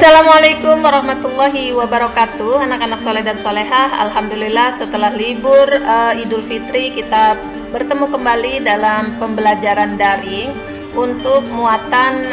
Assalamualaikum warahmatullahi wabarakatuh. Anak-anak soleh dan solehah, alhamdulillah setelah libur Idul Fitri kita bertemu kembali dalam pembelajaran daring untuk muatan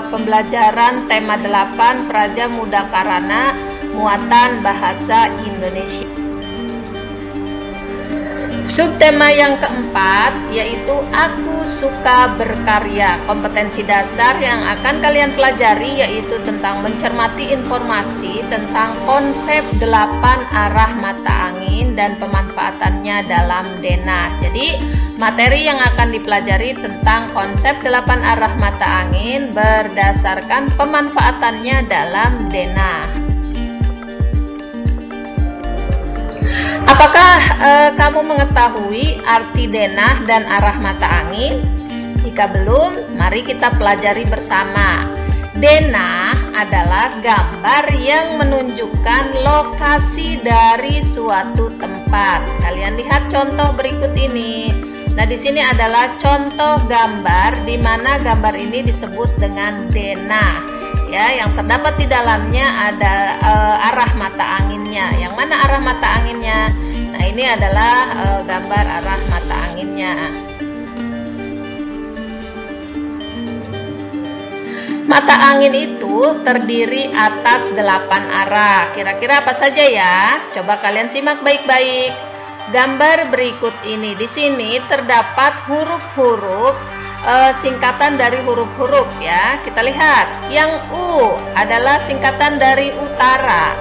pembelajaran tema 8 Praja Muda Karana muatan bahasa Indonesia. Subtema yang keempat yaitu Aku Suka Berkarya. Kompetensi dasar yang akan kalian pelajari yaitu tentang mencermati informasi tentang konsep 8 arah mata angin dan pemanfaatannya dalam denah. Jadi materi yang akan dipelajari tentang konsep 8 arah mata angin berdasarkan pemanfaatannya dalam denah. Apakah kamu mengetahui arti denah dan arah mata angin? Jika belum, mari kita pelajari bersama. Denah adalah gambar yang menunjukkan lokasi dari suatu tempat. Kalian lihat contoh berikut ini. Nah, di sini adalah contoh gambar di mana gambar ini disebut dengan denah. Ya, yang terdapat di dalamnya ada arah mata anginnya. Yang mana arah mata anginnya? Nah, ini adalah gambar arah mata anginnya. Mata angin itu terdiri atas 8 arah. Kira-kira apa saja ya? Coba kalian simak baik-baik. Gambar berikut ini, di sini terdapat huruf-huruf singkatan dari huruf-huruf ya. Kita lihat, yang U adalah singkatan dari utara,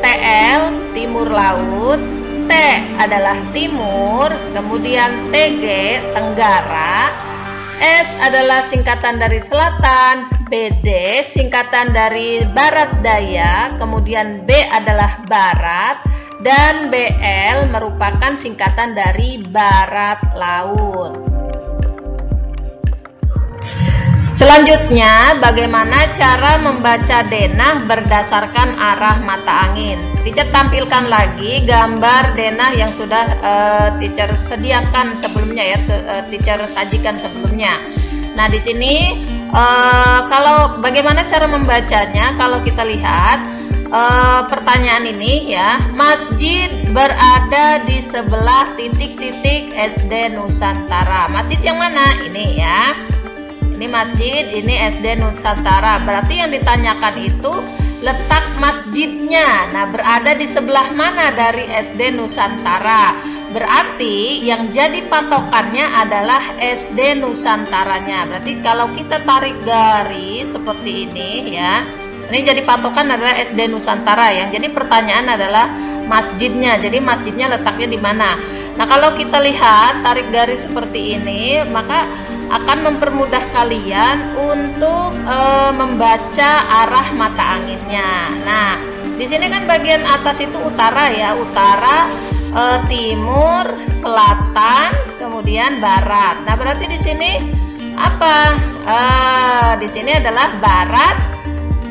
TL timur laut, T adalah timur, kemudian TG tenggara, S adalah singkatan dari selatan, BD singkatan dari barat daya, kemudian B adalah barat, dan BL merupakan singkatan dari barat laut. Selanjutnya, bagaimana cara membaca denah berdasarkan arah mata angin? Teacher tampilkan lagi gambar denah yang sudah teacher sediakan sebelumnya ya, teacher sajikan sebelumnya. Nah, di sini kalau bagaimana cara membacanya? Kalau kita lihat pertanyaan ini ya, masjid berada di sebelah titik-titik SD Nusantara. Masjid yang mana? Ini ya. Ini masjid, ini SD Nusantara. Berarti yang ditanyakan itu letak masjidnya. Nah, berada di sebelah mana dari SD Nusantara? Berarti yang jadi patokannya adalah SD Nusantaranya. Berarti kalau kita tarik garis seperti ini ya, ini jadi patokan adalah SD Nusantara. Yang jadi pertanyaan adalah masjidnya. Jadi masjidnya letaknya di mana? Nah, kalau kita lihat tarik garis seperti ini, maka akan mempermudah kalian untuk membaca arah mata anginnya. Nah, di sini kan bagian atas itu utara ya, utara, timur, selatan, kemudian barat. Nah, berarti di sini apa? Di sini adalah barat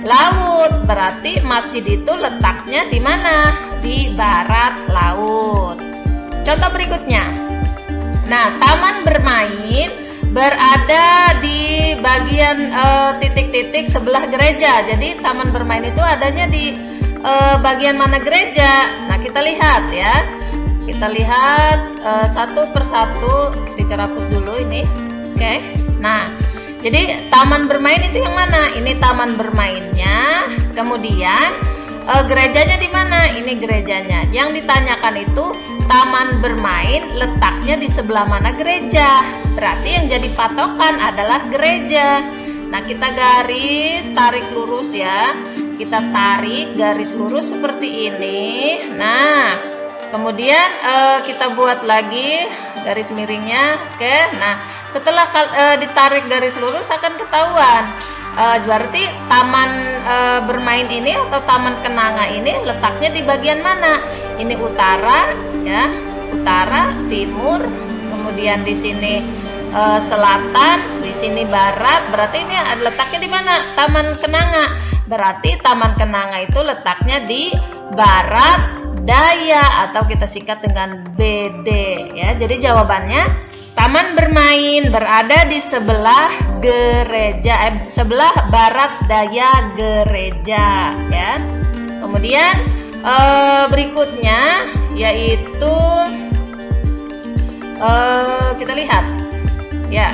laut. Berarti masjid itu letaknya di mana? Di barat laut. Contoh berikutnya. Nah, taman bermain berada di bagian titik-titik sebelah gereja. Jadi taman bermain itu adanya di bagian mana gereja? Nah, kita lihat ya. Kita lihat satu persatu. Kita hapus dulu ini. Oke. Nah, jadi taman bermain itu yang mana? Ini taman bermainnya. Kemudian gerejanya di mana? Ini gerejanya. Yang ditanyakan itu taman bermain letaknya di sebelah mana gereja? Berarti yang jadi patokan adalah gereja. Nah, kita garis tarik lurus ya. Kita tarik garis lurus seperti ini. Nah, kemudian kita buat lagi garis miringnya. Oke. Nah, setelah ditarik garis lurus akan ketahuan. Berarti taman bermain ini atau taman kenanga ini letaknya di bagian mana? Ini utara ya, utara, timur, kemudian di sini selatan, di sini barat. Berarti ini letaknya di mana? Taman kenanga. Berarti taman kenanga itu letaknya di barat daya atau kita singkat dengan BD ya. Jadi jawabannya Taman bermain berada di sebelah gereja, sebelah barat daya gereja, ya. Kemudian berikutnya yaitu kita lihat, ya.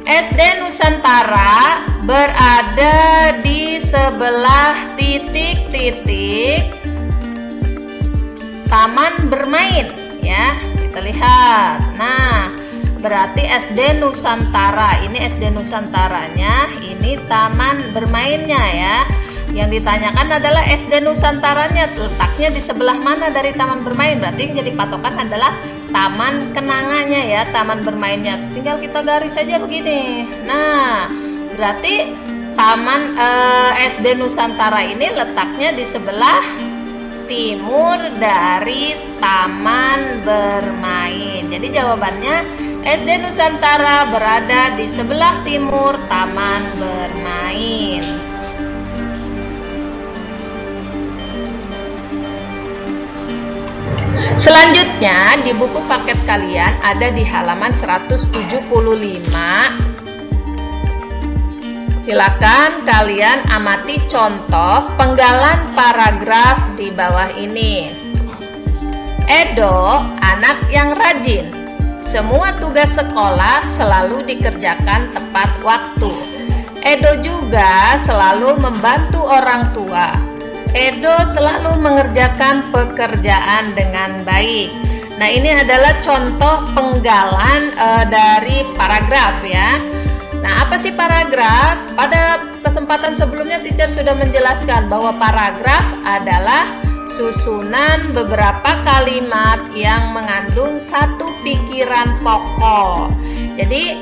SD Nusantara berada di sebelah titik-titik taman bermain, ya. Kita lihat. Nah, berarti SD Nusantara, ini SD Nusantaranya, ini taman bermainnya, ya. Yang ditanyakan adalah SD Nusantaranya letaknya di sebelah mana dari taman bermain. Berarti yang jadi patokan adalah taman kenangannya, ya, taman bermainnya. Tinggal kita garis saja begini. Nah, berarti taman SD Nusantara ini letaknya di sebelah timur dari taman bermain. Jadi jawabannya SD Nusantara berada di sebelah timur taman bermain. Selanjutnya di buku paket kalian ada di halaman 175. Silakan kalian amati contoh penggalan paragraf di bawah ini. Edo anak yang rajin. Semua tugas sekolah selalu dikerjakan tepat waktu. Edo juga selalu membantu orang tua. Edo selalu mengerjakan pekerjaan dengan baik. Nah, ini adalah contoh penggalan dari paragraf, ya. Nah, apa sih paragraf? Pada kesempatan sebelumnya teacher sudah menjelaskan bahwa paragraf adalah susunan beberapa kalimat yang mengandung satu pikiran pokok. Jadi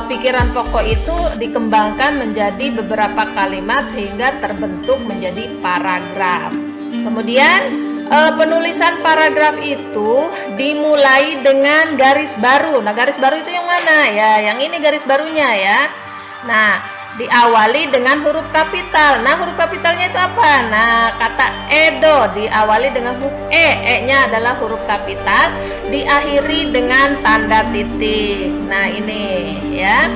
pikiran pokok itu dikembangkan menjadi beberapa kalimat sehingga terbentuk menjadi paragraf. Kemudian penulisan paragraf itu dimulai dengan garis baru. Nah, garis baru itu yang mana? Ya, yang ini garis barunya, ya. Nah, diawali dengan huruf kapital. Nah, huruf kapitalnya itu apa? Nah, kata Edo diawali dengan huruf E. E-nya adalah huruf kapital, diakhiri dengan tanda titik. Nah, ini, ya.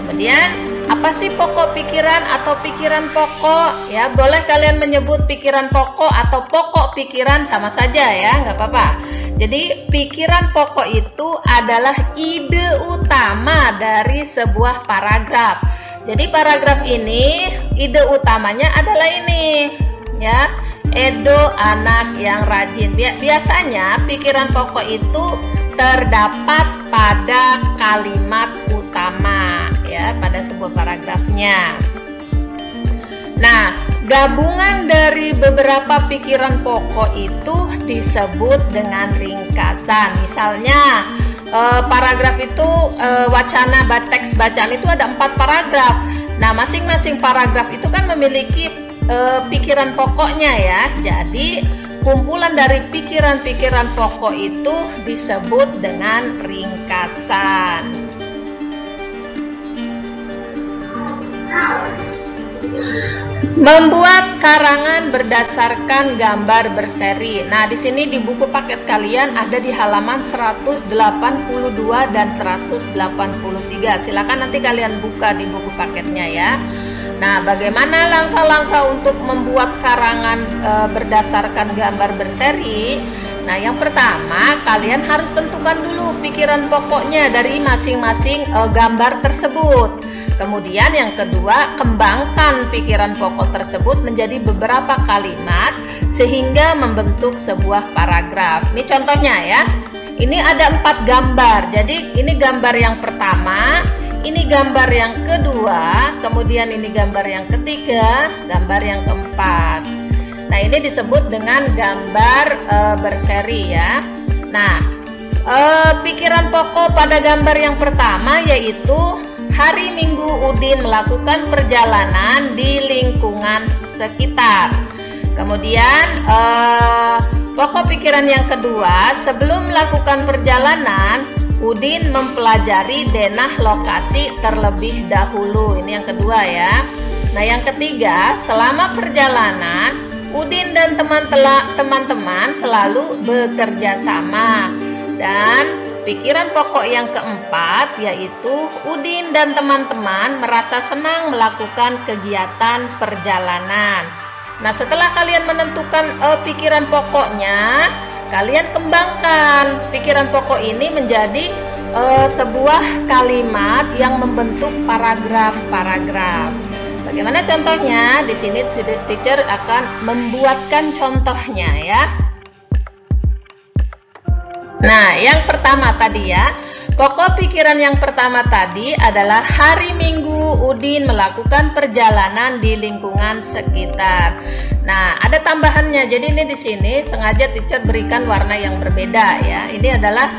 Kemudian, apa sih pokok pikiran atau pikiran pokok? Ya, boleh kalian menyebut pikiran pokok atau pokok pikiran sama saja, ya, nggak apa-apa. Jadi, pikiran pokok itu adalah ide utama dari sebuah paragraf. Jadi paragraf ini ide utamanya adalah ini, ya. Edo anak yang rajin. Biasanya pikiran pokok itu terdapat pada kalimat utama, ya, pada sebuah paragrafnya. Nah, gabungan dari beberapa pikiran pokok itu disebut dengan ringkasan. Misalnya paragraf itu wacana teks bacaan itu ada 4 paragraf. Nah, masing-masing paragraf itu kan memiliki pikiran pokoknya, ya. Jadi kumpulan dari pikiran-pikiran pokok itu disebut dengan ringkasan. Membuat karangan berdasarkan gambar berseri. Nah, di sini di buku paket kalian ada di halaman 182 dan 183. Silakan nanti kalian buka di buku paketnya, ya. Nah, bagaimana langkah-langkah untuk membuat karangan berdasarkan gambar berseri? Nah, yang pertama kalian harus tentukan dulu pikiran pokoknya dari masing-masing gambar tersebut. Kemudian yang kedua, kembangkan pikiran pokok tersebut menjadi beberapa kalimat sehingga membentuk sebuah paragraf. Ini contohnya, ya. Ini ada 4 gambar. Jadi ini gambar yang pertama, ini gambar yang kedua, kemudian ini gambar yang ketiga, gambar yang keempat. Nah, ini disebut dengan gambar berseri, ya. Nah, pikiran pokok pada gambar yang pertama yaitu hari Minggu Udin melakukan perjalanan di lingkungan sekitar. Kemudian pokok pikiran yang kedua, sebelum melakukan perjalanan, Udin mempelajari denah lokasi terlebih dahulu. Ini yang kedua, ya. Nah, yang ketiga, selama perjalanan, Udin dan teman-teman selalu bekerja sama. Dan pikiran pokok yang keempat yaitu Udin dan teman-teman merasa senang melakukan kegiatan perjalanan. Nah, setelah kalian menentukan pikiran pokoknya, kalian kembangkan pikiran pokok ini menjadi sebuah kalimat yang membentuk paragraf-paragraf. Bagaimana contohnya? Di sini teacher akan membuatkan contohnya ya. Nah, yang pertama tadi ya, pokok pikiran yang pertama tadi adalah hari Minggu Udin melakukan perjalanan di lingkungan sekitar. Nah, ada tambahannya. Jadi ini di sini sengaja teacher berikan warna yang berbeda ya. Ini adalah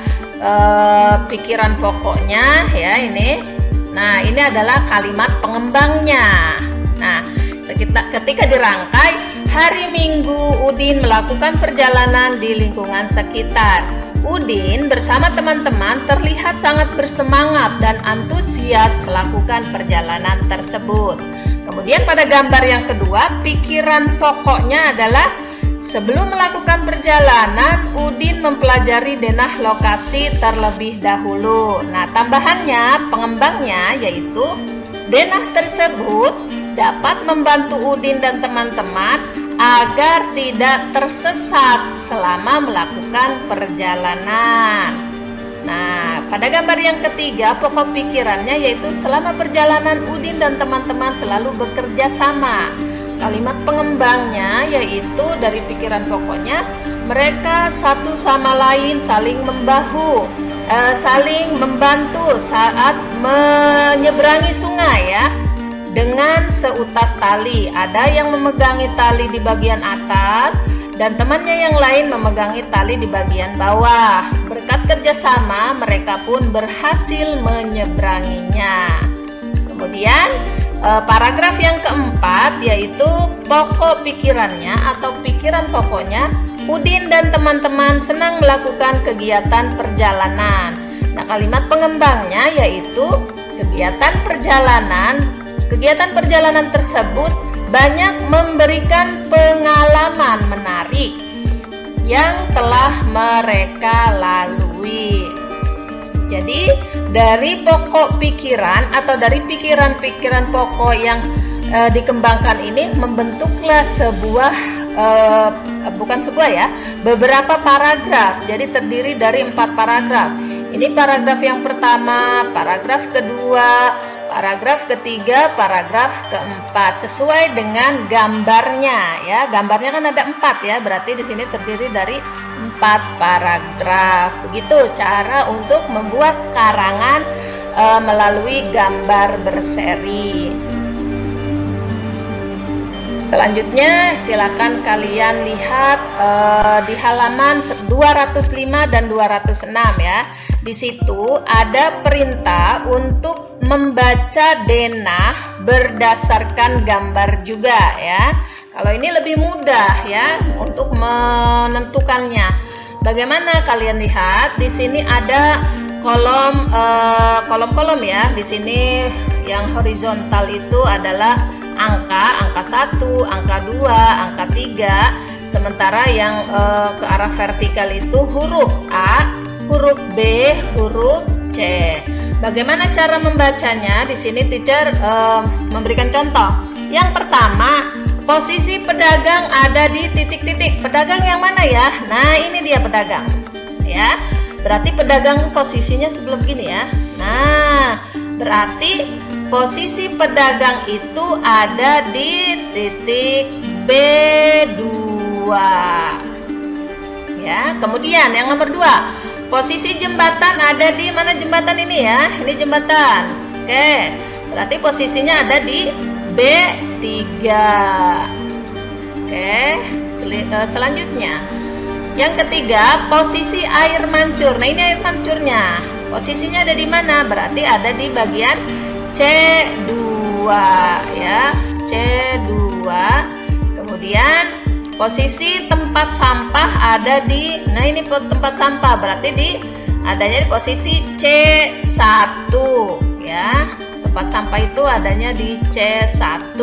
pikiran pokoknya ya ini. Nah, ini adalah kalimat pengembangnya. Nah, ketika dirangkai, hari Minggu Udin melakukan perjalanan di lingkungan sekitar. Udin bersama teman-teman terlihat sangat bersemangat dan antusias melakukan perjalanan tersebut. Kemudian pada gambar yang kedua, pikiran pokoknya adalah sebelum melakukan perjalanan, Udin mempelajari denah lokasi terlebih dahulu. Nah, tambahannya, pengembangnya yaitu denah tersebut dapat membantu Udin dan teman-teman agar tidak tersesat selama melakukan perjalanan. Nah, pada gambar yang ketiga, pokok pikirannya yaitu selama perjalanan Udin dan teman-teman selalu bekerja sama. Kalimat pengembangnya yaitu dari pikiran pokoknya, mereka satu sama lain saling membantu saat menyeberangi sungai ya. Dengan seutas tali, ada yang memegangi tali di bagian atas dan temannya yang lain memegangi tali di bagian bawah. Berkat kerjasama, mereka pun berhasil menyeberanginya. Kemudian paragraf yang keempat yaitu pokok pikirannya atau pikiran pokoknya, Udin dan teman-teman senang melakukan kegiatan perjalanan. Nah, kalimat pengembangnya yaitu kegiatan perjalanan tersebut banyak memberikan pengalaman menarik yang telah mereka lalui. Jadi dari pokok pikiran atau dari pikiran-pikiran pokok yang dikembangkan ini membentuklah beberapa paragraf. Jadi terdiri dari 4 paragraf. Ini paragraf yang pertama, paragraf kedua, paragraf ketiga, paragraf keempat, sesuai dengan gambarnya ya. Gambarnya kan ada 4 ya, berarti di sini terdiri dari 4 paragraf. Begitu cara untuk membuat karangan melalui gambar berseri. Selanjutnya silakan kalian lihat di halaman 205 dan 206 ya. Di situ ada perintah untuk membaca denah berdasarkan gambar juga ya. Kalau ini lebih mudah ya untuk menentukannya. Bagaimana kalian lihat? Di sini ada kolom-kolom ya. Di sini yang horizontal itu adalah angka 1, angka 2, angka 3. Sementara yang ke arah vertikal itu huruf A, huruf B, huruf C. Bagaimana cara membacanya? Di sini teacher memberikan contoh. Yang pertama, posisi pedagang ada di titik-titik. Pedagang yang mana ya? Nah, ini dia pedagang. Ya. Berarti pedagang posisinya sebelum gini ya. Nah, berarti posisi pedagang itu ada di titik B2. Ya, kemudian yang nomor 2. Posisi jembatan ada di mana jembatan ini ya? Ini jembatan. Oke, berarti posisinya ada di B3. Oke, selanjutnya. Yang ketiga, posisi air mancur. Nah, ini air mancurnya. Posisinya ada di mana? Berarti ada di bagian C2 ya. C2. Kemudian posisi tempat sampah ada di, nah ini tempat sampah berarti adanya di posisi C1 ya. Tempat sampah itu adanya di C1.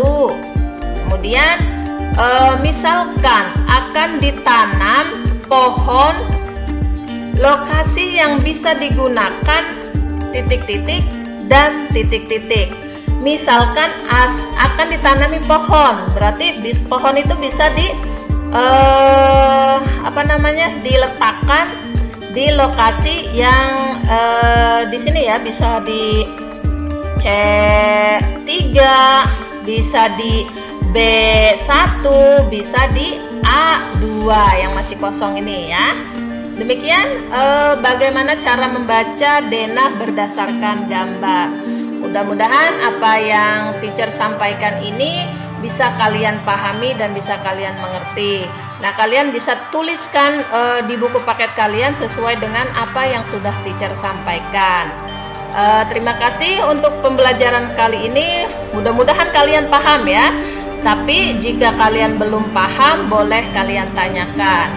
Kemudian misalkan akan ditanam pohon lokasi yang bisa digunakan titik-titik dan titik-titik. Misalkan akan ditanami pohon, berarti pohon itu bisa diletakkan di lokasi yang di sini ya, bisa di C3, bisa di B1, bisa di A2 yang masih kosong ini ya. Demikian bagaimana cara membaca denah berdasarkan gambar. Mudah-mudahan apa yang teacher sampaikan ini bisa kalian pahami dan bisa kalian mengerti. Nah, kalian bisa tuliskan di buku paket kalian sesuai dengan apa yang sudah teacher sampaikan. Terima kasih untuk pembelajaran kali ini. Mudah-mudahan kalian paham ya. Tapi jika kalian belum paham, boleh kalian tanyakan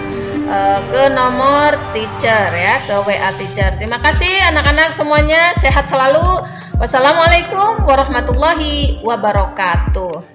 ke nomor teacher ya, ke WA teacher. Terima kasih anak-anak semuanya, sehat selalu. Wassalamualaikum warahmatullahi wabarakatuh.